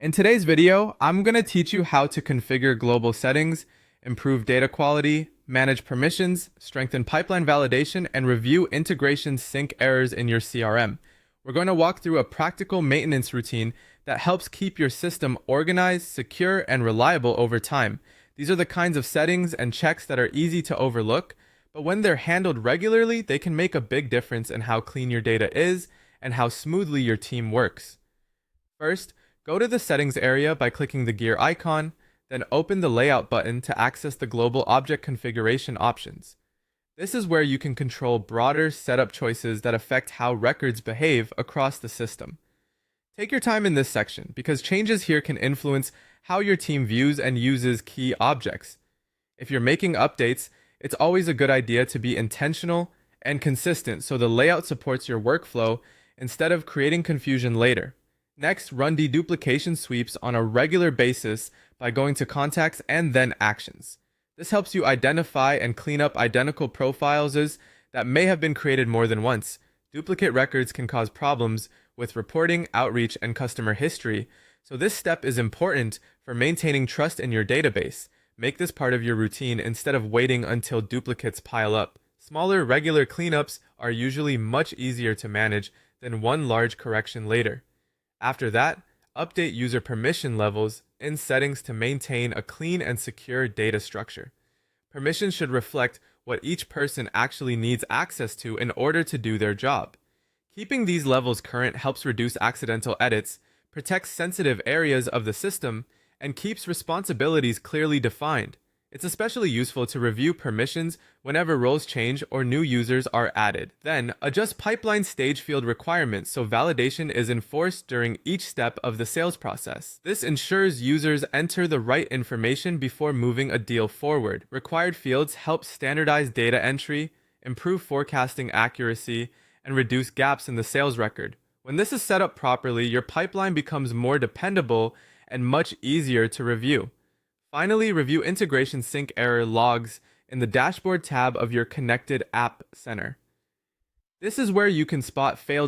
In today's video, I'm going to teach you how to configure global settings, improve data quality, manage permissions, strengthen pipeline validation, and review integration sync errors in your CRM. We're going to walk through a practical maintenance routine that helps keep your system organized, secure, and reliable over time. These are the kinds of settings and checks that are easy to overlook, but when they're handled regularly, they can make a big difference in how clean your data is and how smoothly your team works. First, go to the settings area by clicking the gear icon, then open the layout button to access the global object configuration options. This is where you can control broader setup choices that affect how records behave across the system. Take your time in this section because changes here can influence how your team views and uses key objects. If you're making updates, it's always a good idea to be intentional and consistent so the layout supports your workflow instead of creating confusion later. Next, run deduplication sweeps on a regular basis by going to Contacts and then Actions. This helps you identify and clean up identical profiles that may have been created more than once. Duplicate records can cause problems with reporting, outreach, and customer history, so this step is important for maintaining trust in your database. Make this part of your routine instead of waiting until duplicates pile up. Smaller, regular cleanups are usually much easier to manage than one large correction later. After that, update user permission levels in settings to maintain a clean and secure data structure. Permissions should reflect what each person actually needs access to in order to do their job. Keeping these levels current helps reduce accidental edits, protects sensitive areas of the system, and keeps responsibilities clearly defined. It's especially useful to review permissions whenever roles change or new users are added. Then, adjust pipeline stage field requirements so validation is enforced during each step of the sales process. This ensures users enter the right information before moving a deal forward. Required fields help standardize data entry, improve forecasting accuracy, and reduce gaps in the sales record. When this is set up properly, your pipeline becomes more dependable and much easier to review. Finally, review integration sync error logs in the dashboard tab of your connected app center. This is where you can spot failed